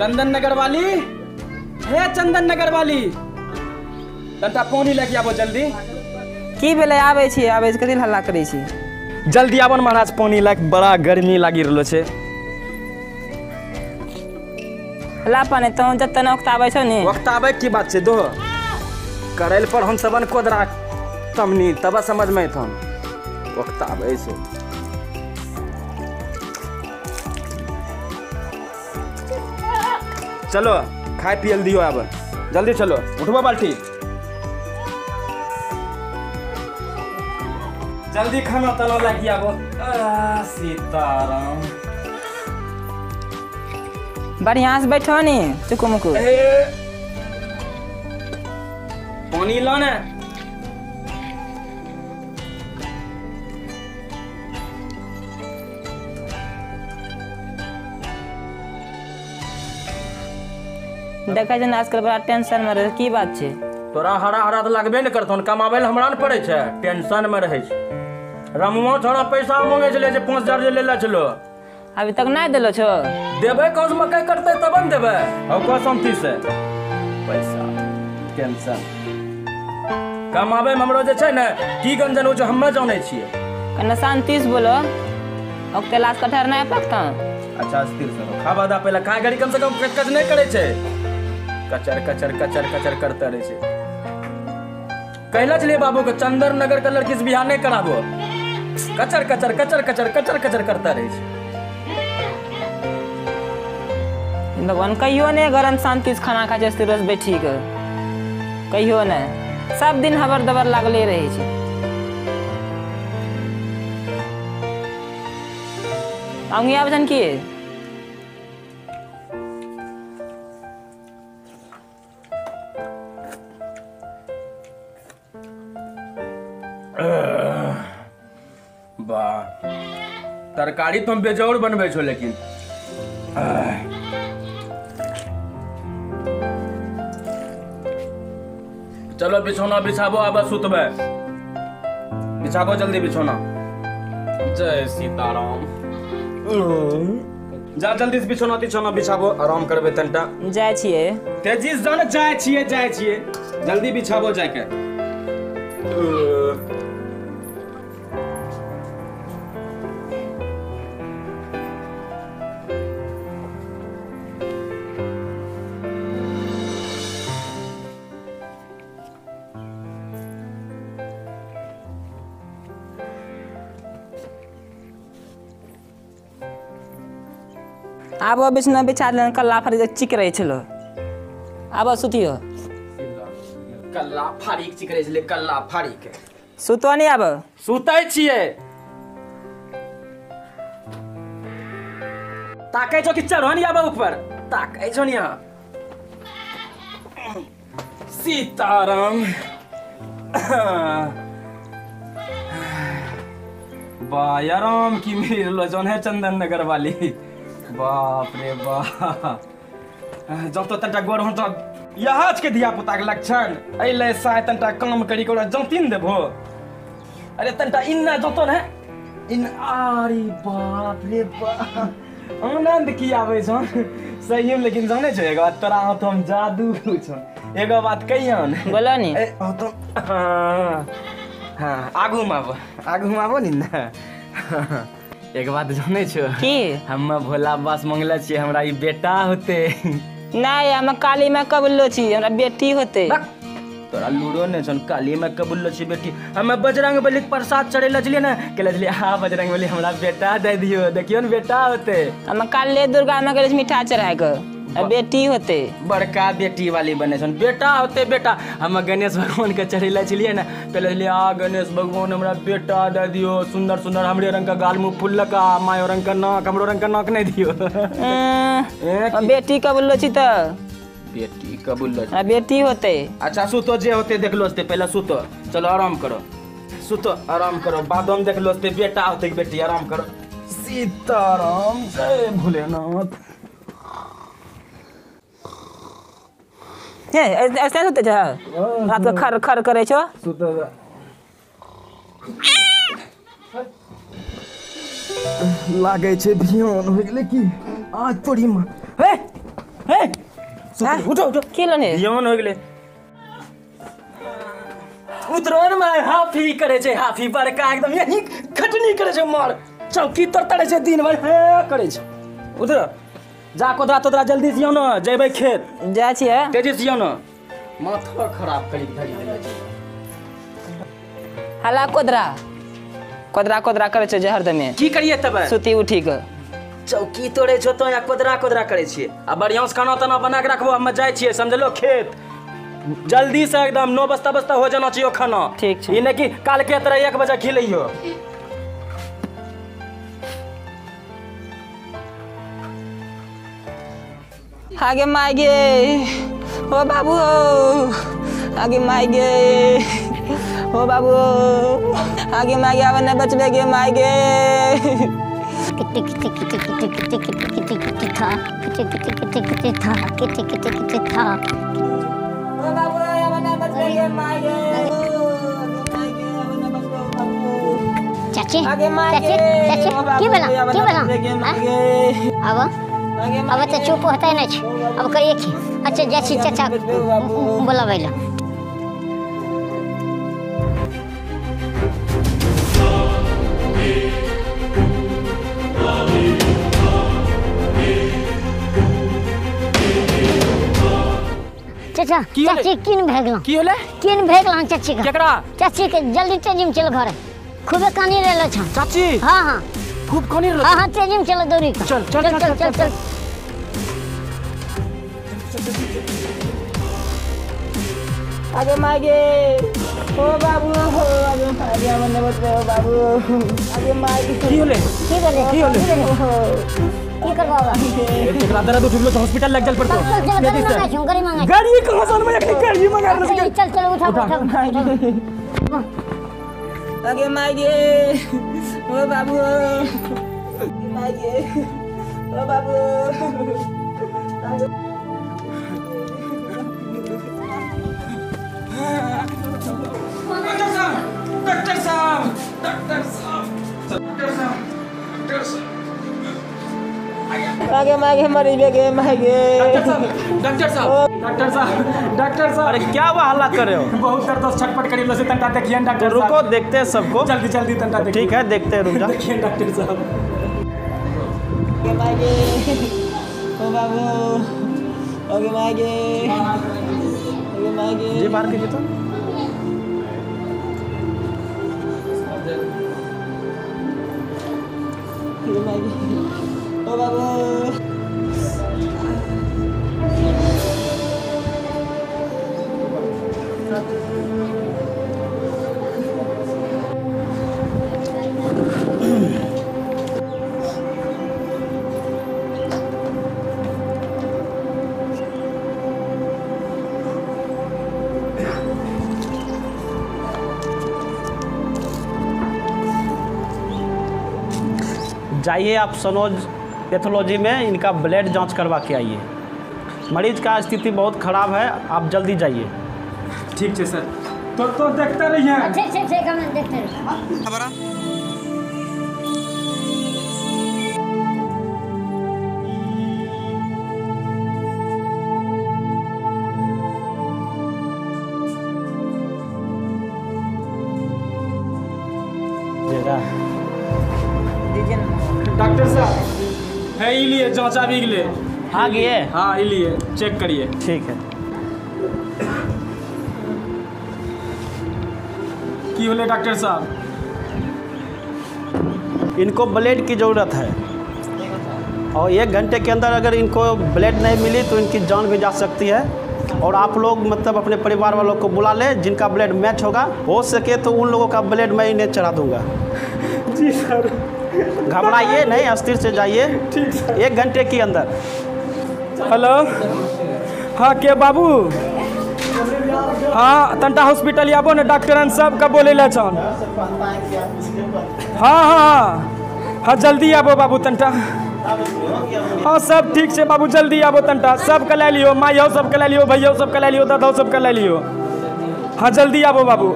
चंदन नगर वाली, हे चंदन नगर वाली, तंटा पानी लेके आबो जल्दी। की भेलै? आबै छी कथी हल्ला करै छी? जल्दी आबो महाराज, पानी लाग, बड़ा गर्मी लागी रहलो छै। हल्ला पानी तो जत वक्त आबै छौ ने। वक्त आबै की बात छै दो करैल पर हम सबन कोदरा तमनी तब समझ में थम वक्त आबै छै। चलो खाए पियल दियो, अब जल्दी चलो, उठबो बाल्टी, जल्दी खाना तलो लागी आबो। सीताराम, बढ़िया से बैठो नी चुकु मुकु। पानी लो ने। देखै छै आजकल बड़ा टेंशन में रहे, की बात छै? तोरा हरा हरा तो लगबे न करतौ, कमाबै ल हमरा न पड़ै छै, टेंशन में रहै छै। रमुआ थोड़ा पैसा मांगे छले जे 5000 जे लेला छलो, अभी तक नहीं देलो छो। देबै कौन से मकई करतै तब न देबै, और को शांति से पैसा टेंशन कमाबै में हमरो जे छै न की गंजन हो छै हम्मे जानै छियै। कने शांति से बोलो, और तेलास कठहर नहीं पकता। अच्छा स्थिर से रहो, खावा दा पहले खा घड़ी कम से कम कच नहीं करे छै, कचर कचर कचर कचर करते रहे छै। कहला चलिए बाबू को चंदन नगर का लड़की से बियाह नहीं कराबो, कचर कचर कचर कचर कचर कचर करता रहे छै। भगवान कहियो ने गरम शांति से खाना खा छै, रोज बैठी के कहियो ने, सब दिन हबर दबर लागले रहे छै। आऊंगी आप जन की वाह तरकारी तुम बेजोड़ बनबे छो, लेकिन चलो बिछौना बिछाबो, अब सुतबे, बिछाबो जल्दी बिछौना। जय सीताराम, जा जल्दी से बिछौना तिछौना बिछाबो, आराम करबे तंटा। जाय छियै तेजी से जाने जाय छियै, जल्दी बिछाबो जाके। आबो बिछना बिछा देलन, कल्ला फरी चिक रहे छलो, आबो सुतियो। कल्ला फाड़ी चिक रहे छले, कल्ला फाड़ी के सुतो नहीं, आबो सुतै छियै। ताकै छो कि चढ़ो नहीं आबो ऊपर, ताकै छो नहीं। सीताराम, वाह आराम की मिलो जोन है चंदन नगर वाली, बाप रे बाप। जब तो तंटा गोर तो यहाज के धिया पुता के लक्षण अइले साय तंटा काम करी के जौतीन देबो। अरे तंटा इन्ना जतो ने इन, अरे बाप रे बाप आनंद की आवे छो सही में। लेकिन जाने छो एगो तोरा हाथ हम जादू छो, एगो बात कहियन बोलो नी। तो हां आगू में आबो नी ना। एक बात जाने छो की? हम भोला बाबा से मांगले छियै हमरा ई बेटा होते। नहीं हम काली में कबुल्लो छी, हमरा बेटी होते। तोरा लूरो ने छन, काली में कबुल्लो छी बेटी। हम बजरंग बली के प्रसाद चढ़ेला छलिए ना, कहले छलिए हां बजरंग बली हमरा बेटा दे दियो, देखियो न बेटा होते। हम काले दुर्गा में गेल मिठा चढ़ाए के, बेटी होते। बड़का बेटी वाली बने छन, बेटा होते बेटा। हम गणेश भगवान के चढ़ेला छलिए ना, कहले छलिए आ गणेश भगवान हमरा बेटा दे दियो, सुंदर सुंदर हमरे रंग का गाल मुंह फुल लका, मायो रंग का नाक, हमरो रंग का नाक नहीं दियो। बेटी कबुल्लो छी त बेटी कबुल्लो, बेटी होते। अच्छा सुतो जे होते देख लो, पहले सुतो, चलो आराम करो, सुतो आराम करो, बाद में देख लो बेटा होते कि बेटी, आराम करो। सीताराम, जय भोलेनाथ। ऐसे होते छ रात को खर खर करे छो। सुतो लागे छे ध्यान हो गेले कि आज तोरी मां हे हे हाँ? उठो उठो की लोने यमन हो गेले उतरोन में हाफी करे छे हाफी बड़का एकदम यही खटनी करे छे मार चौकी तर तड़े छे दिन भर हे करे छे उधर जा कोदरा तोदरा जल्दी सियो न जेबै खेत जा छियै तेजी सियो न माथा खराब करी धरी देले छे हला कोदरा कोदरा कोदरा करे छै जे हरदमे की करिए तबे सुती उठी के चौकी तोड़े छो तो या कोदरा कोदरा करे छिए आ बढ़िया से खाना तना बना के रखबो हम जाय छिए समझलो खेत जल्दी से एकदम 9 बजता हो जाना चाहिए खाना ठीक छै ई नहीं कि काल के तरह 1 बजे खिलइयो आगे मागे ओ बाबू आगे मागे ओ बाबू आगे मागे अब नहीं बचबे गे मागे kitty kitty kitty kitty kitty kitty kitty kitty था किटी किटी किटी किटी था किटी किटी किटी था ओ बाबू अब नहीं बचबे गे मागे मागे अब नहीं बचबे बाबू चाची आगे मागे चाची की बोला मागे अब अब तो चुप होता है ना अब करिए की अच्छा जैसी चाचा बोला बैला चाचा चाची किन भेगला की होले किन भेगला चाची का केकरा चाची के जल्दी तेजी में चल घर खूबे कानी रहलो छ चाची हां हां खूब खानी रहलो हां हां तेजी में चलो दौड़ी का चल चल चल चल चल आगे मागे ओ बाबू आगे मागे अब नहीं बचबे ओ बाबू आगे मागे की होले की करे की होले की करवावा एकरा दर्द उठलो तो हॉस्पिटल लग जल पड़तो चल चल गाड़ी मंगा छू गाड़ी मंगा गाड़ी कहां सन में एक गाड़ी मंगा रहे चल चल चल उठा उठा आगे मागे ओ बाबू मागे ओ बाबू डॉक्टर साहब डॉक्टर साहब डॉक्टर साहब डॉक्टर साहब आगे मागे मरी बेगे मागे डॉक्टर साहब डॉक्टर साहब डॉक्टर साहब अरे क्या वो हल्ला कर रहे हो बहुत दर्द छटपट करी लो से तंटा देखिए तो डॉक्टर रुको देखते हैं सबको जल्दी जल्दी तंटा देखिए ठीक है देखते हैं रुक जा देखिए डॉक्टर साहब आगे मागे ओ बाबू आगे मागे आगे मागे जी बाहर कीजिए तो आगे मागे ओ बाबू जाइए आप सनोज पैथोलॉजी में इनका ब्लड जांच करवा के आइए मरीज का स्थिति बहुत ख़राब है आप जल्दी जाइए ठीक है सर तो देखते रहिए ठीक हम देखते रहो डॉक्टर साहब है इलिए जांच आबि गेले हाँ गए हाँ इलिए चेक करिए ठीक है की होले डॉक्टर साहब इनको ब्लड की ज़रूरत है और 1 घंटे के अंदर अगर इनको ब्लड नहीं मिली तो इनकी जान भी जा सकती है और आप लोग मतलब अपने परिवार वालों को बुला ले जिनका ब्लड मैच होगा हो सके तो उन लोगों का ब्लड मैं इन्हें चढ़ा दूंगा जी सर घबराइए नहीं अस्थिर से जाइए ठीक सर 1 घंटे के अंदर हेलो हाँ के बाबू हाँ तंटा हॉस्पिटल आबो ने डॉक्टरन सब का बोले ला छन हाँ हाँ हाँ हाँ जल्दी आबो बाबू तंटा हाँ सब ठीक से बाबू जल्दी आबो तंटा सब के ला लियो माइयो सब के ला लियो भैयो सब के ला लियो दादा सब के ला लियो हाँ जल्दी आबो बाबू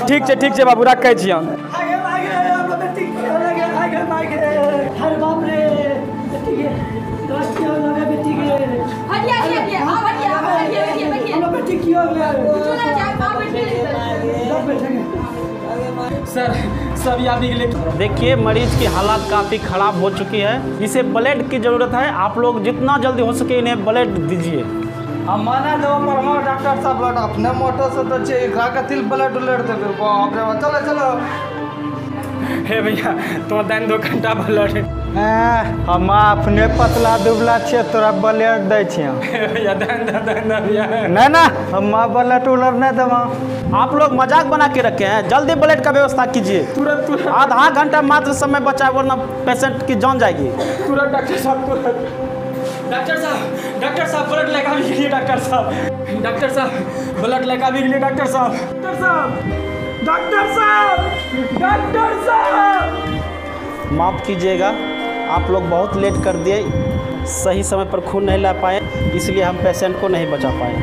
ठीक है बाबू रखे छी हम अरे बाप रे ठीक है सर सब अभी के लिए देखिए मरीज की हालत काफ़ी ख़राब हो चुकी है, इसे ब्लड की ज़रूरत है। आप लोग जितना जल्दी हो सके इन्हें ब्लड दीजिए। हम माना दो पर हमारा डॉक्टर साहब ब्लड अपने मोटर से तो चाहिए खा के तिल ब्लड उलट दे फिर बाप रे चलो चलो। हे भैया तो दिन 2 घंटा ब्लड हम अपने पतला दुबला छे तोरा ब्लड दै छियै भैया दिन भैया नहीं ना हम ब्लड उलट नहीं देवा। आप लोग मजाक बना के रखे हैं, जल्दी ब्लड का व्यवस्था कीजिए। तुरंत आधा घंटा मात्र समय बचा है, वरना पेशेंट की जान जाएगी। तुरंत डॉक्टर साहब डॉक्टर साहब ब्लड लगा भी लिए डॉक्टर साहब ब्लड लगा भी लिए डॉक्टर साहब। माफ़ कीजिएगा, आप लोग बहुत लेट कर दिए, सही समय पर खून नहीं ला पाए, इसलिए हम पेशेंट को नहीं बचा पाए।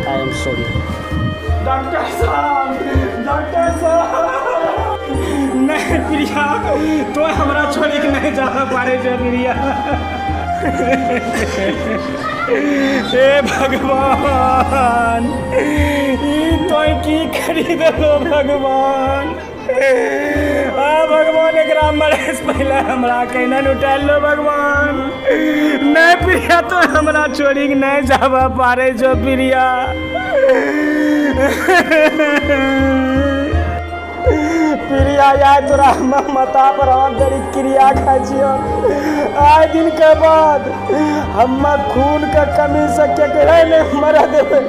I am sorry. डॉक्टर साहब नहीं प्रिया तो हमरा छोड़ी के नहीं जा पारे जो प्रिया। हे भगवान तो की खरीद लो भगवान। भगवान एक मरे से पहले हमरा कहना उठा लो भगवान। नहीं प्रिया तो हमरा छोड़ी के नहीं जावा पारे जो प्रिया। प्रिया यार तोरा मता पर हम तेरी क्रिया खा छियो। आए दिन के बाद हम खून का कमी से केकरा ने मरा देवे,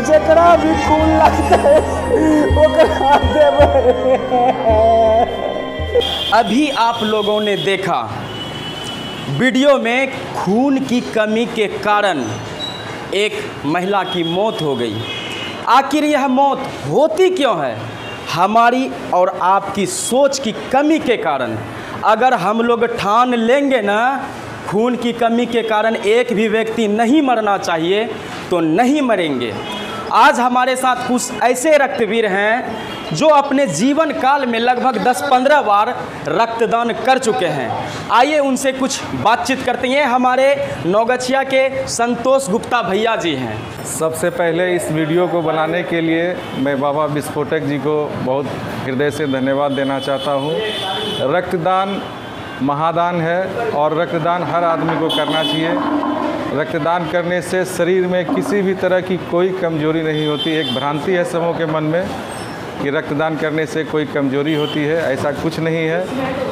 जकरा भी खून लगते ओकरा देवे। अभी आप लोगों ने देखा वीडियो में खून की कमी के कारण एक महिला की मौत हो गई। आखिर यह मौत होती क्यों है? हमारी और आपकी सोच की कमी के कारण। अगर हम लोग ठान लेंगे ना खून की कमी के कारण एक भी व्यक्ति नहीं मरना चाहिए तो नहीं मरेंगे। आज हमारे साथ कुछ ऐसे रक्तवीर हैं जो अपने जीवन काल में लगभग 10-15 बार रक्तदान कर चुके हैं। आइए उनसे कुछ बातचीत करते हैं। हमारे नौगछिया के संतोष गुप्ता भैया जी हैं। सबसे पहले इस वीडियो को बनाने के लिए मैं बाबा विस्फोटक जी को बहुत हृदय से धन्यवाद देना चाहता हूँ। रक्तदान महादान है और रक्तदान हर आदमी को करना चाहिए। रक्तदान करने से शरीर में किसी भी तरह की कोई कमजोरी नहीं होती। एक भ्रांति है समूह के मन में कि रक्तदान करने से कोई कमजोरी होती है, ऐसा कुछ नहीं है।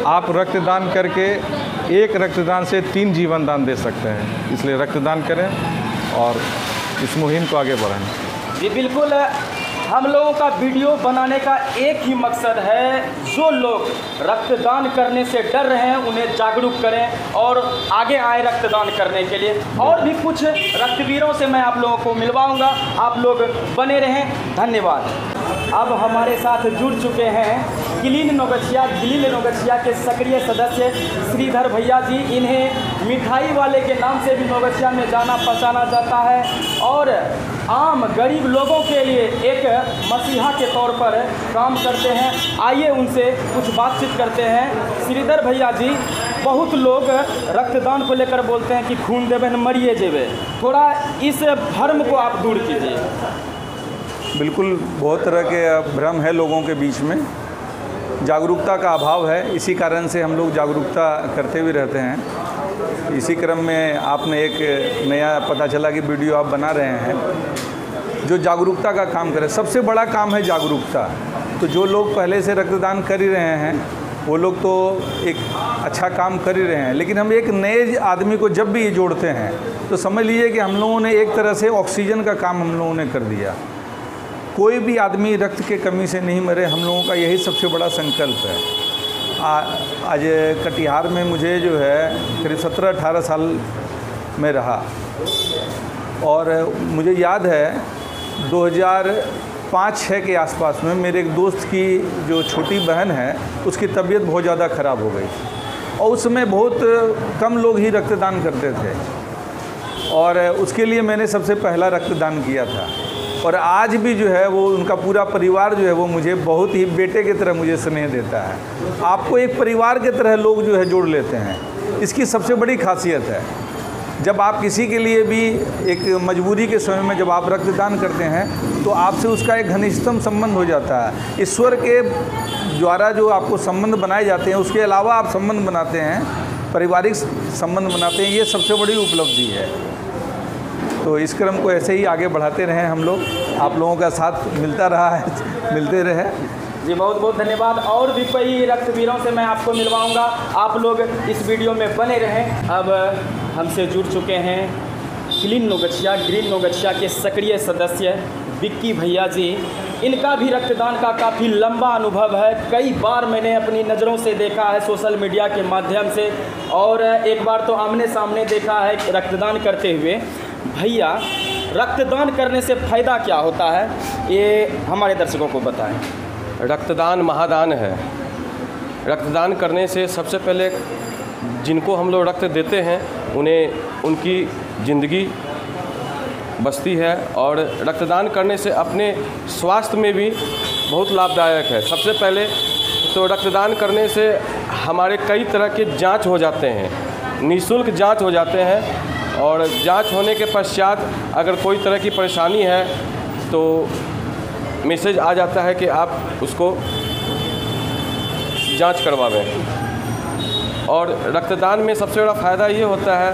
आप रक्तदान करके एक रक्तदान से 3 जीवन दान दे सकते हैं। इसलिए रक्तदान करें और इस मुहिम को आगे बढ़ाएं। जी बिल्कुल, हम लोगों का वीडियो बनाने का एक ही मकसद है, जो लोग रक्तदान करने से डर रहे हैं उन्हें जागरूक करें और आगे आए रक्तदान करने के लिए। और भी कुछ रक्तवीरों से मैं आप लोगों को मिलवाऊंगा, आप लोग बने रहें। धन्यवाद। अब हमारे साथ जुड़ चुके हैं गिलील नौगछिया के सक्रिय सदस्य श्रीधर भैया जी। इन्हें मिठाई वाले के नाम से भी नौगछिया में जाना पहचाना जाता है और आम गरीब लोगों के लिए एक मसीहा के तौर पर काम करते हैं। आइए उनसे कुछ बातचीत करते हैं। श्रीधर भैया जी, बहुत लोग रक्तदान को लेकर बोलते हैं कि खून देवे न मरिए जेवे, थोड़ा इस भ्रम को आप दूर कीजिए। बिल्कुल, बहुत तरह के भ्रम है लोगों के बीच में, जागरूकता का अभाव है। इसी कारण से हम लोग जागरूकता करते भी रहते हैं। इसी क्रम में आपने एक नया पता चला कि वीडियो आप बना रहे हैं जो जागरूकता का काम करे। सबसे बड़ा काम है जागरूकता। तो जो लोग पहले से रक्तदान कर ही रहे हैं वो लोग तो एक अच्छा काम कर ही रहे हैं, लेकिन हम एक नए आदमी को जब भी जोड़ते हैं तो समझ लीजिए कि हम लोगों ने एक तरह से ऑक्सीजन का काम हम लोगों ने कर दिया। कोई भी आदमी रक्त के कमी से नहीं मरे, हम लोगों का यही सबसे बड़ा संकल्प है। आज कटिहार में मुझे जो है करीब 17-18 साल में रहा और मुझे याद है 2005-06 के आसपास में मेरे एक दोस्त की जो छोटी बहन है उसकी तबीयत बहुत ज़्यादा ख़राब हो गई और उस समय बहुत कम लोग ही रक्तदान करते थे और उसके लिए मैंने सबसे पहला रक्तदान किया था। और आज भी जो है वो उनका पूरा परिवार जो है वो मुझे बहुत ही बेटे की तरह मुझे स्नेह देता है। आपको एक परिवार की तरह लोग जो है जोड़ लेते हैं, इसकी सबसे बड़ी खासियत है। जब आप किसी के लिए भी एक मजबूरी के समय में जब आप रक्तदान करते हैं तो आपसे उसका एक घनिष्ठतम संबंध हो जाता है। ईश्वर के द्वारा जो आपको संबंध बनाए जाते हैं उसके अलावा आप संबंध बनाते हैं, पारिवारिक संबंध बनाते हैं, ये सबसे बड़ी उपलब्धि है। तो इस क्रम को ऐसे ही आगे बढ़ाते रहें हम लोग, आप लोगों का साथ मिलता रहा है, मिलते रहे जी। बहुत बहुत धन्यवाद। और भी कई रक्तवीरों से मैं आपको मिलवाऊंगा, आप लोग इस वीडियो में बने रहें। अब हमसे जुड़ चुके हैं क्लीन नौगछिया, ग्रीन नौगछिया के सक्रिय सदस्य विक्की भैया जी। इनका भी रक्तदान का काफ़ी लंबा अनुभव है, कई बार मैंने अपनी नज़रों से देखा है सोशल मीडिया के माध्यम से, और एक बार तो आमने सामने देखा है रक्तदान करते हुए। भैया, रक्तदान करने से फ़ायदा क्या होता है, ये हमारे दर्शकों को बताएं। रक्तदान महादान है। रक्तदान करने से सबसे पहले जिनको हम लोग रक्त देते हैं उन्हें उनकी ज़िंदगी बचती है, और रक्तदान करने से अपने स्वास्थ्य में भी बहुत लाभदायक है। सबसे पहले तो रक्तदान करने से हमारे कई तरह के जांच हो जाते हैं, निःशुल्क जांच हो जाते हैं, और जांच होने के पश्चात अगर कोई तरह की परेशानी है तो मैसेज आ जाता है कि आप उसको जांच करवावें। और रक्तदान में सबसे बड़ा फ़ायदा ये होता है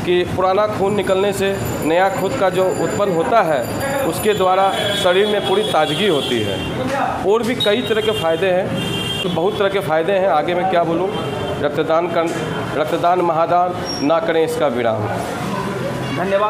कि पुराना खून निकलने से नया खुद का जो उत्पन्न होता है उसके द्वारा शरीर में पूरी ताजगी होती है। और भी कई तरह के फ़ायदे हैं, तो बहुत तरह के फ़ायदे हैं, आगे मैं क्या बोलूँ। रक्तदान महादान ना करें इसका विराम। धन्यवाद।